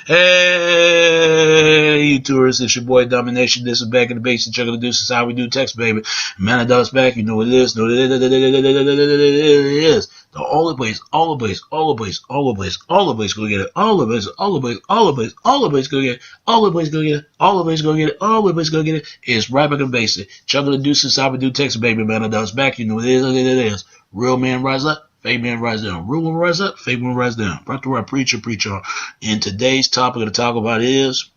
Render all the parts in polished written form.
Hey, you tourists, it's your boy Domination. This is Back in the Basic. Chuck of the Deuce. This is how we do text, baby. Man, I does back. You know what it is. Know what it is. The all the place, all the place, all the place, all the place, all the place, go get it. All the place, all the place, all the place, all the place, go get it. All the place, go get it. All the place, go get it. All the place, go get it. It's right back in the basic. Chuck of the Deuce. This is how we do text, baby. Man, I does back. You know what it is. Real man rise up. Fake man rise down. Real one rise up. Fake one rise down. Right to right preacher, preach on. And today's topic to talk about is,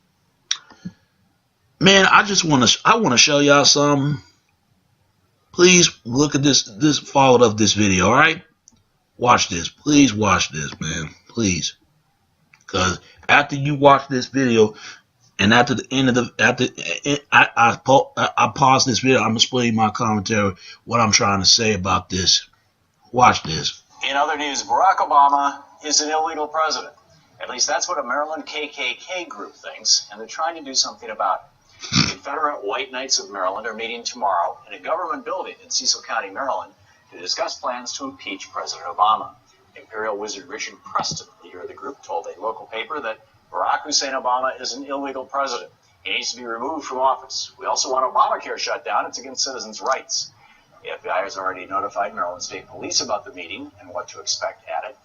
man, I want to show y'all something. Please look at this followed up this video, all right? Watch this. Please watch this, man. Please. Because after you watch this video, and after the end of I pause this video, I'm explaining my commentary, what I'm trying to say about this. Watch this. In other news, Barack Obama is an illegal president. At least that's what a Maryland KKK group thinks, and they're trying to do something about it. The Confederate White Knights of Maryland are meeting tomorrow in a government building in Cecil County, Maryland, to discuss plans to impeach President Obama. Imperial wizard Richard Preston, leader of the group, told a local paper that Barack Hussein Obama is an illegal president. He needs to be removed from office. We also want Obamacare shut down. It's against citizens' rights. The FBI has already notified Maryland State Police about the meeting and what to expect at it.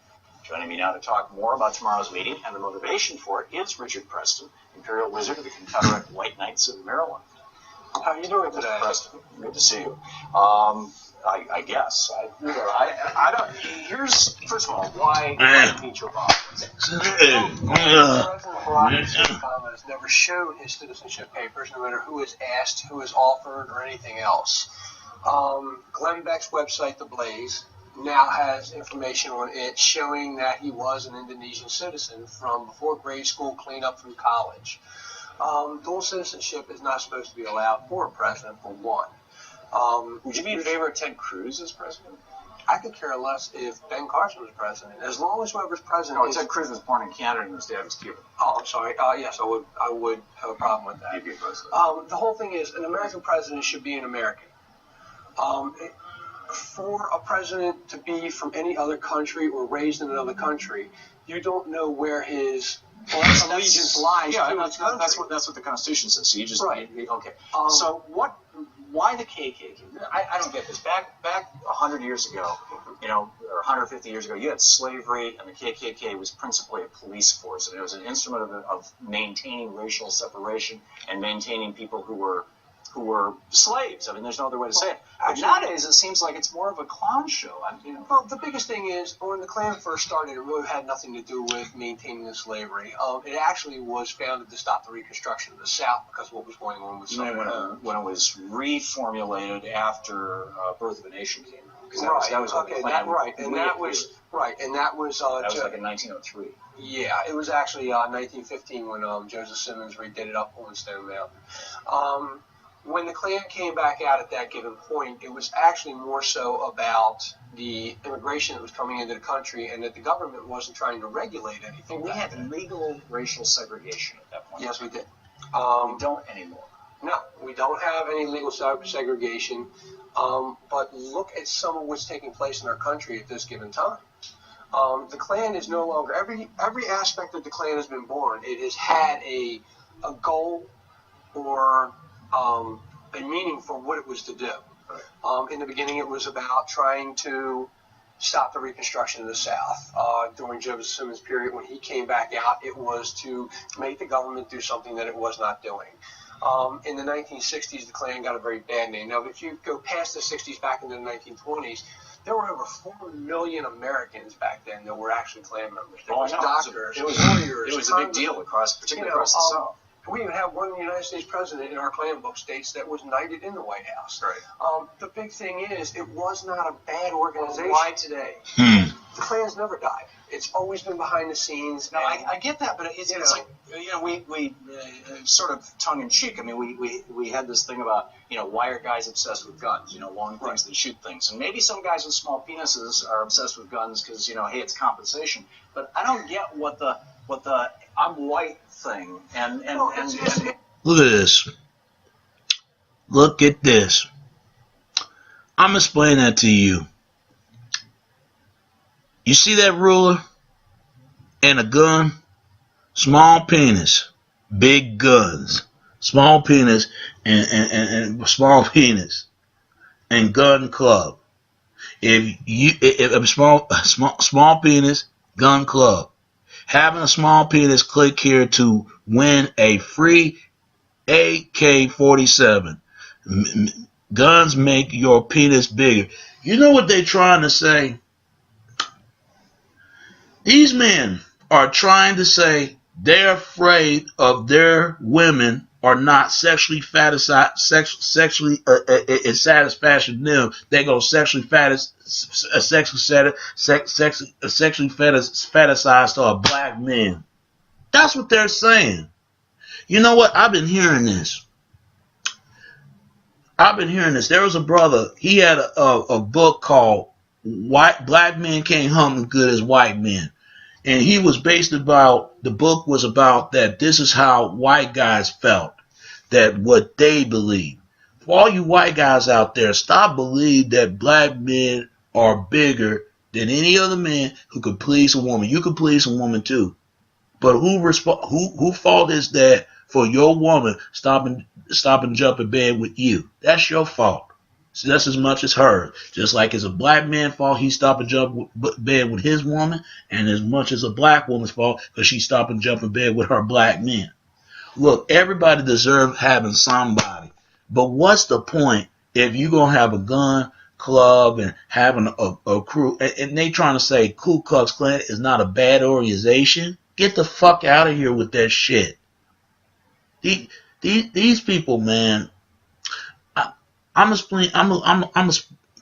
Joining me now to talk more about tomorrow's meeting and the motivation for it is Richard Preston, Imperial Wizard of the Confederate White Knights of Maryland. How are you doing today, Preston? Good to see you. I guess. I don't. Here's, first of all, why impeach Obama? President Barack Hussein Obama has never shown his citizenship papers, no matter who is asked, who is offered, or anything else. Glenn Beck's website, The Blaze, now has information on it showing that he was an Indonesian citizen from before grade school clean up through college. Dual citizenship is not supposed to be allowed for a president, for one. Would you be in favor of Ted Cruz as president? I could care less if Ben Carson was president, as long as whoever's president. Ted Cruz was born in Canada and his dad was Cuban. Oh, I'm sorry. Yes, I would have a problem with that. You'd be opposed to that. The whole thing is, an American president should be an American. For a president to be from any other country or raised in another country, you don't know where his allegiance lies. Yeah, that's what the Constitution says. So you just right. Okay. So what? Why the KKK? I don't get this. Back 100 years ago, or 150 years ago, you had slavery, and the KKK was principally a police force, and it was an instrument of maintaining racial separation and maintaining people who were slaves. I mean, there's no other way to say it. But nowadays, it seems like it's more of a clown show. Well, the biggest thing is, when the Klan first started, it really had nothing to do with maintaining the slavery. It actually was founded to stop the Reconstruction of the South because of what was going on with Southern when it was reformulated after Birth of a Nation came out. Right. That was okay. That right, and that was right, and that was like in 1903. Yeah, it was actually 1915 when Joseph Simmons redid it up on Stone Mountain. When the Klan came back out at that given point, it was actually more so about the immigration that was coming into the country and that the government wasn't trying to regulate anything. We had legal racial segregation at that point. Yes, we did. We don't anymore. No, we don't have any legal segregation, but look at some of what's taking place in our country at this given time. The Klan is no longer, every aspect of the Klan has been born. It has had a goal or a meaning for what it was to do. In the beginning, it was about trying to stop the Reconstruction of the South. During Joseph Simmons' period, when he came back out, it was to make the government do something that it was not doing. In the 1960s, the Klan got a very bad name. Now, if you go past the 60s, back into the 1920s, there were over 4 million Americans back then that were actually Klan members. There was doctors, it was lawyers. It was a big deal particularly across the South. We even have one United States president in our Klan book states that was knighted in the White House. Right. The big thing is, it was not a bad organization. Why today? The Klan's never died. It's always been behind the scenes. No, I get that, but it's like, we sort of tongue in cheek. I mean, we had this thing about, why are guys obsessed with guns? Long things that shoot things, and maybe some guys with small penises are obsessed with guns because hey, it's compensation. But I don't get what the I'm white thing and look at this. Look at this. I'm explaining that to you. You see that ruler and a gun? Small penis, big guns. Small penis and small penis and gun club. If a small penis gun club, having a small penis, click here to win a free AK-47. Guns make your penis bigger. You know what they're trying to say? These men are trying to say they're afraid of their women are not sexually sexually in satisfaction them. They go sexually fantasize to a black man. That's what they're saying. You know what? I've been hearing this. There was a brother. He had a book called Black Men Can't Hum as Good as White Men. And he was based about, the book was about that this is how white guys felt, that what they believe. For all you white guys out there, stop believing that black men are bigger than any other man who could please a woman. You could please a woman too. But who fault is that for your woman stop and jump in bed with you? That's your fault. So that's as much as hers. Just like it's a black man's fault, he stop and jump bed with his woman, and as much as a black woman's fault because she stop and jump in bed with her black man. Look, everybody deserves having somebody. But what's the point if you're going to have a gun club and having a crew, and they trying to say Ku Klux Klan is not a bad organization? Get the fuck out of here with that shit. These people, man. I'm gonna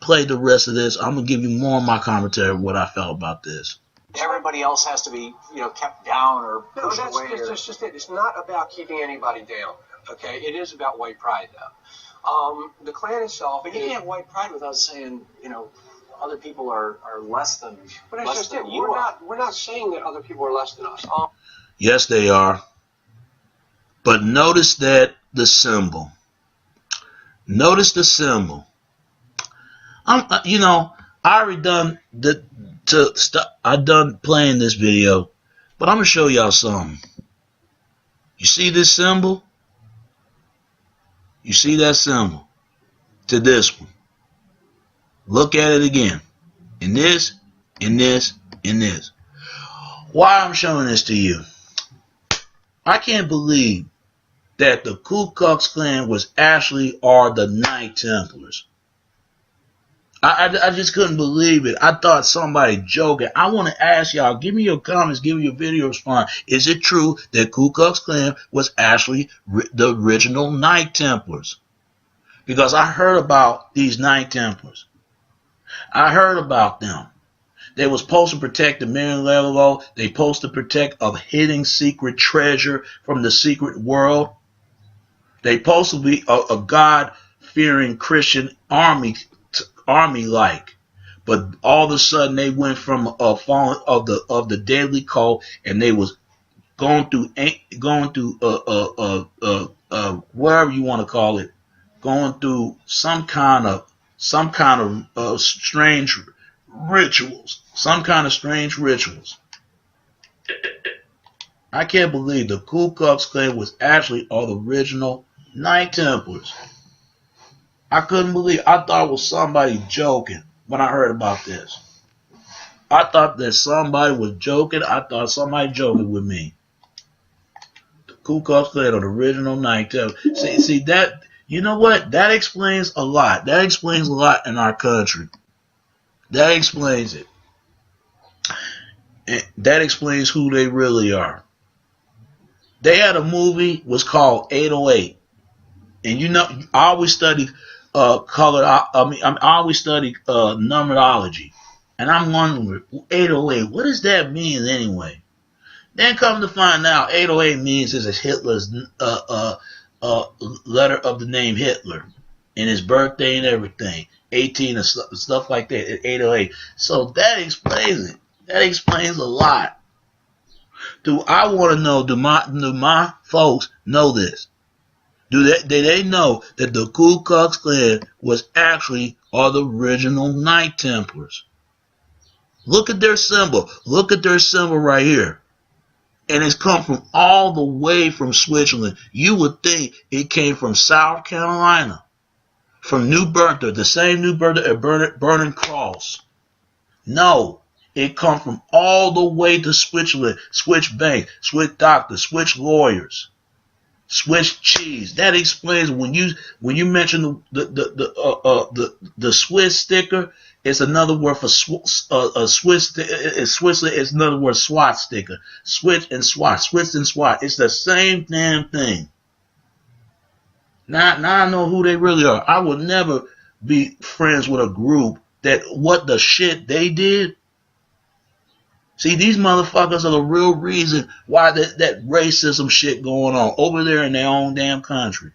play the rest of this. I'm gonna give you more of my commentary of what I felt about this. Everybody else has to be, kept down or pushed away. That's just it. It's not about keeping anybody down. Okay, it is about white pride, though. The Klan itself. But you can't white pride without saying, other people are less than. But that's just it. We're not saying that other people are less than us. Yes, they are. But notice that the symbol. Notice the symbol. I already done I done playing this video, but I'm gonna show y'all something. You see this symbol? You see that symbol? To this one. Look at it again. In this, in this, in this. Why I'm showing this to you? I can't believe that the Ku Klux Klan was actually are the Knight Templars. I just couldn't believe it. I thought somebody joking. I want to ask y'all, give me your comments, give me your video response. Is it true that Ku Klux Klan was actually the original Knight Templars? Because I heard about these Knight Templars. I heard about them. They was supposed to protect the Mar-a-Lago. They supposed to protect a hidden secret treasure from the secret world. They supposed to be a God-fearing Christian army-like, but all of a sudden they went from a fallen of the deadly cult, and they was going through whatever you want to call it, going through some kind of strange rituals, I can't believe the Ku Klux Klan was actually all the original Knight Templars. I couldn't believe. I thought it was somebody joking when I heard about this. I thought that somebody was joking. I thought somebody joking with me. The Ku Klux Klan are the original Knight Templars. See that? You know what? That explains a lot. That explains a lot in our country. That explains it. And that explains who they really are. They had a movie was called 808, and I always study color. I always study numerology, and I'm wondering 808. What does that mean anyway? Then come to find out, 808 means this is Hitler's letter of the name Hitler, and his birthday and everything, 18 and stuff like that. 808. So that explains it. That explains a lot. I want to know, do my folks know this? Do they know that the Ku Klux Klan was actually all the original Knight Templars? Look at their symbol. Look at their symbol right here. And it's come from all the way from Switzerland. You would think it came from South Carolina, from New Bertha, the same New Bertha at Burning Cross. No, it come from all the way to Switzerland. Switch bank, switch doctors, switch lawyers, switch cheese. That explains when you mention the Swiss sticker. It's another word for Swiss. Switzerland is another word, SWAT sticker. Switch and SWAT. Switch and SWAT. It's the same damn thing. Now I know who they really are. I would never be friends with a group that what the shit they did. See, these motherfuckers are the real reason why that racism shit going on over there in their own damn country.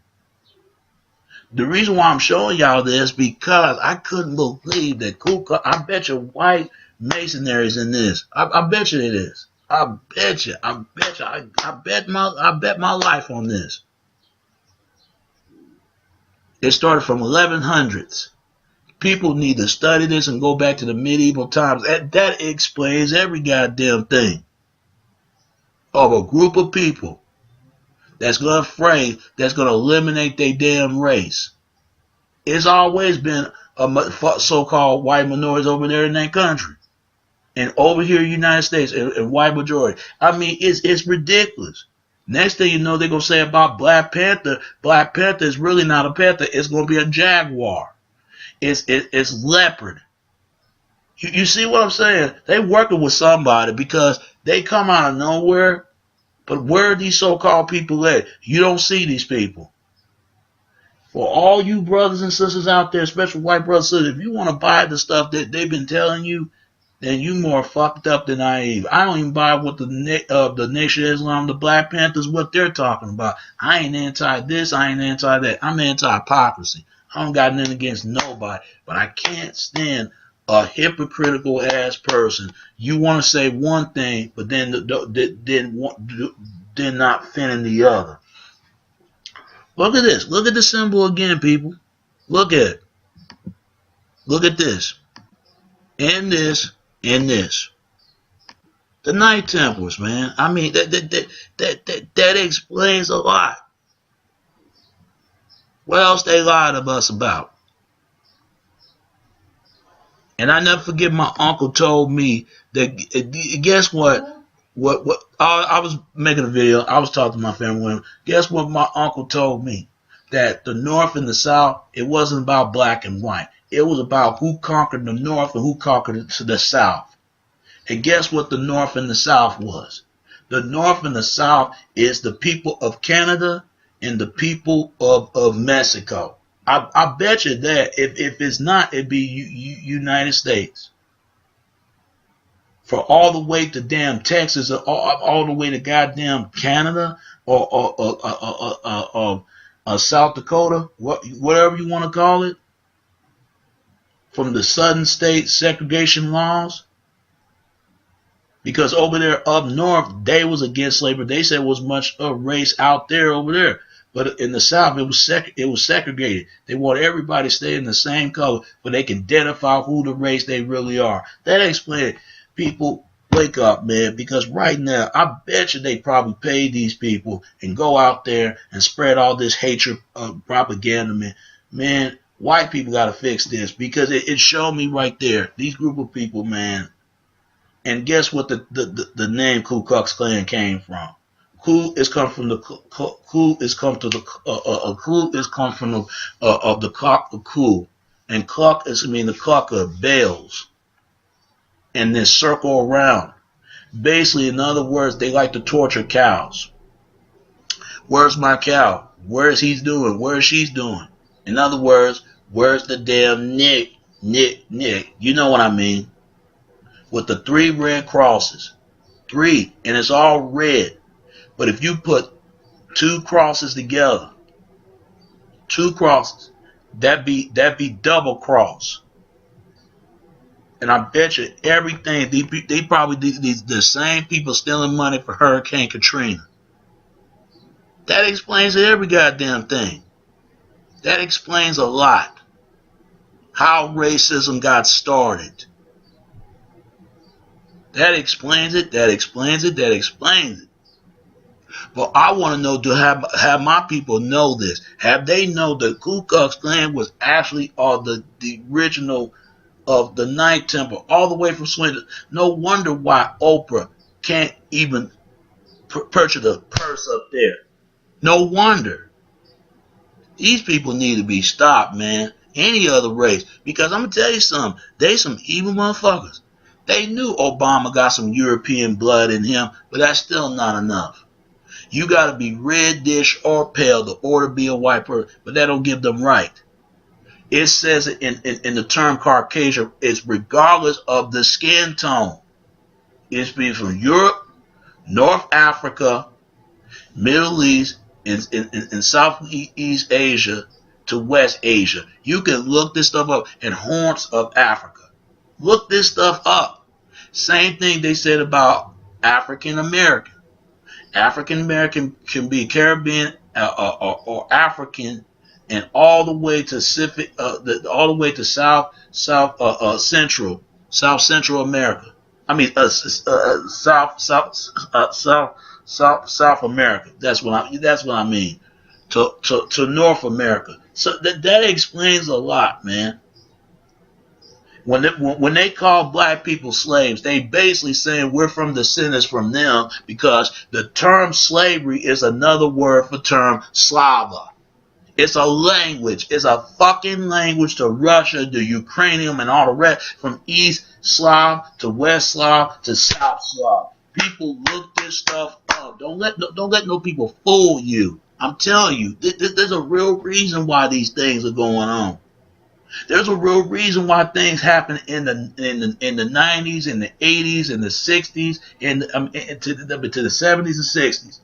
The reason why I'm showing y'all this because I couldn't believe that Ku Klux. I bet you white masonry is in this. I bet you it is. I bet you. I bet my life on this. It started from 1100s. People need to study this and go back to the medieval times. That explains every goddamn thing. Of a group of people that's going to eliminate their damn race. It's always been a so-called white minorities over there in that country. And over here in the United States, and white majority. I mean, it's ridiculous. Next thing you know, they're going to say about Black Panther is really not a panther. It's going to be a jaguar. It's leopard. You see what I'm saying? They working with somebody because they come out of nowhere. But where are these so-called people at? You don't see these people. For all you brothers and sisters out there, especially white brothers and sisters, if you want to buy the stuff that they've been telling you, then you more fucked up than naive. I don't even buy what the Nation of Islam, the Black Panthers, what they're talking about. I ain't anti this, I ain't anti that. I'm anti-hypocrisy. I don't got nothing against nobody, but I can't stand a hypocritical ass person. You want to say one thing, but then not fit in the other. Look at this. Look at the symbol again, people. Look at it. Look at this. And this. And this. The Knight Templars, man. I mean, that explains a lot. What else they lied to us about? And I never forget my uncle told me that, guess what? I was making a video. I was talking to my family. Guess what my uncle told me? That the North and the South, it wasn't about black and white. It was about who conquered the North and who conquered the South. And guess what the North and the South was? The North and the South is the people of Canada and the people of Mexico. I bet you that if it's not, it'd be United States. For all the way to damn Texas, or all the way to goddamn Canada, or South Dakota, whatever you want to call it. From the southern state segregation laws. Because over there up north, they was against slavery. They said it was much a race out there over there. But in the South, it was segregated. They want everybody to stay in the same color, but they can identify who the race they really are. That explains it. People, wake up, man, because right now, I bet you they probably pay these people and go out there and spread all this hatred propaganda, man. Man, white people got to fix this because it showed me right there, these group of people, man. And guess what the name Ku Klux Klan came from? Ku is come from the Ku is come to the Ku is come from the of the cock the Ku, and Klux is the cock of bells, and then circle around. Basically, in other words, they like to torture cows. Where's my cow? Where is he doing? Where is she doing? In other words, where's the damn Nick? You know what I mean? With the 3 red crosses. 3, and it's all red. But if you put 2 crosses together, 2 crosses, that'd be double cross. And I bet you everything, they probably the same people stealing money for Hurricane Katrina. That explains every goddamn thing. That explains a lot. How racism got started. That explains it, that explains it, that explains it. But I want to know, to have my people know this. Have they know the Ku Klux Klan was actually the original of the Ninth Temple, all the way from Swindon. No wonder why Oprah can't even purchase a purse up there. No wonder. These people need to be stopped, man. Any other race. Because I'm going to tell you something. They some evil motherfuckers. They knew Obama got some European blood in him, but that's still not enough. You got to be reddish or pale to order to be a white person, but that don't give them right. It says it in the term Caucasian, it's regardless of the skin tone. It's been from Europe, North Africa, Middle East, and Southeast Asia to West Asia. You can look this stuff up, and Horns of Africa. Look this stuff up. Same thing they said about African American. African American can be Caribbean or African, and all the way to South Central America. I mean South America. That's what I mean. To North America. So that explains a lot, man. When they call black people slaves, they basically saying we're from descendants from them, because the term slavery is another word for term Slava. It's a language. It's a fucking language to Russia, the Ukrainian, and all the rest, from East Slav to West Slav to South Slav. People look this stuff up. Don't let no people fool you. I'm telling you, there's a real reason why these things are going on. There's a real reason why things happen in the 90s, in the 80s, in the 60s, to the 70s and 60s,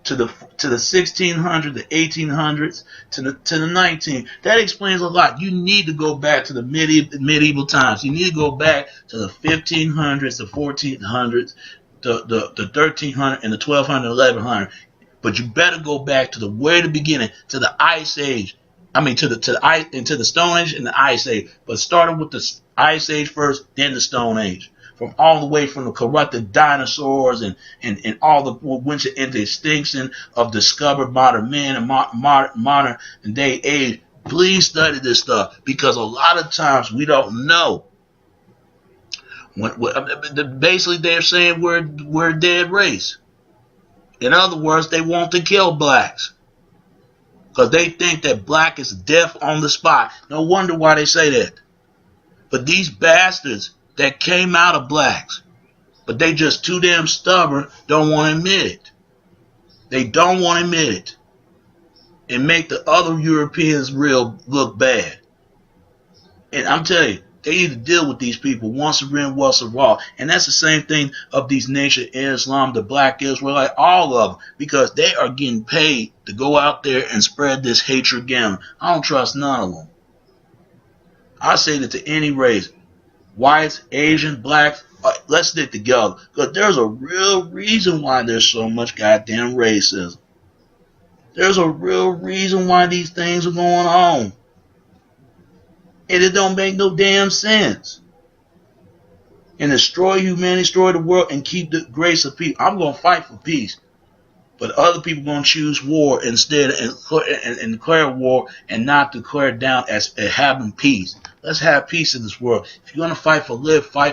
to the 1600s, the 1800s, to the 19. That explains a lot. You need to go back to the medieval times. You need to go back to the 1500s, the 1400s, the 1300 and the 1200, 1100. But you better go back to the very beginning, to the Ice Age. I mean, to the Stone Age and the Ice Age, but starting with the Ice Age first, then the Stone Age. From all the way from the corrupted dinosaurs and all the went into extinction of discovered modern men and modern day age. Please study this stuff, because a lot of times we don't know. Basically, they're saying we're a dead race. In other words, they want to kill blacks, because they think that black is death on the spot. No wonder why they say that. But these bastards that came out of blacks, but they just too damn stubborn, don't want to admit it. They don't want to admit it. And make the other Europeans look bad. And I'm telling you, they need to deal with these people once and again, once and all. And that's the same thing of these Nation Islam, the Black Israelite, all of them, because they are getting paid to go out there and spread this hatred again. I don't trust none of them. I say that to any race, whites, Asian, blacks, let's stick together, because there's a real reason why there's so much goddamn racism. There's a real reason why these things are going on. And it don't make no damn sense. And destroy humanity, destroy the world, and keep the grace of peace. I'm going to fight for peace. But other people are going to choose war instead, and declare war and not declare it down as having peace. Let's have peace in this world. If you're going to fight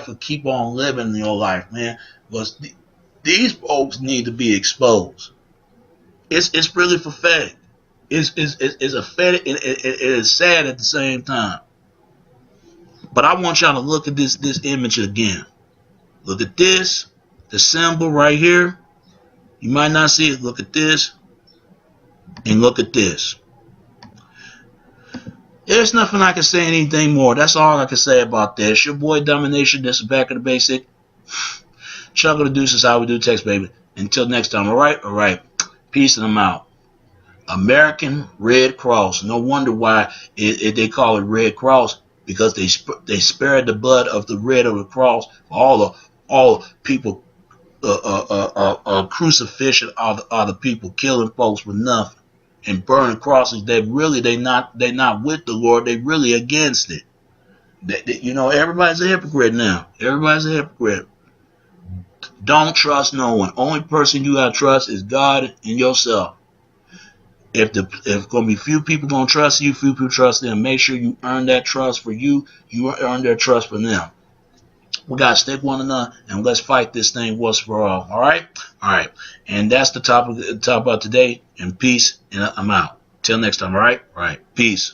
for keep on living in your life, man. Because these folks need to be exposed. It's really pathetic. It's pathetic. It is sad at the same time. But I want y'all to look at this image again. Look at this, the symbol right here. You might not see it. Look at this, and look at this. There's nothing I can say anything more. That's all I can say about this. Your boy Domination. This is Back of the Basic. Chuckle the deuces. How we do text, baby. Until next time. All right. Peace, and I'm out. American Red Cross. No wonder why they call it Red Cross. Because they spared the blood of the red of the cross for all the people crucifixion are the people killing folks for nothing and burning crosses. They're not with the Lord. They really against it. Everybody's a hypocrite now. Everybody's a hypocrite. Don't trust no one. Only person you gotta trust is God and yourself. If gonna be few people gonna trust you, few people trust them. Make sure you earn that trust for you. You earn their trust for them. We gotta stick one another and let's fight this thing once for all. All right, all right. And that's the topic about today. And peace. And I'm out. Till next time. All right, all right. Peace.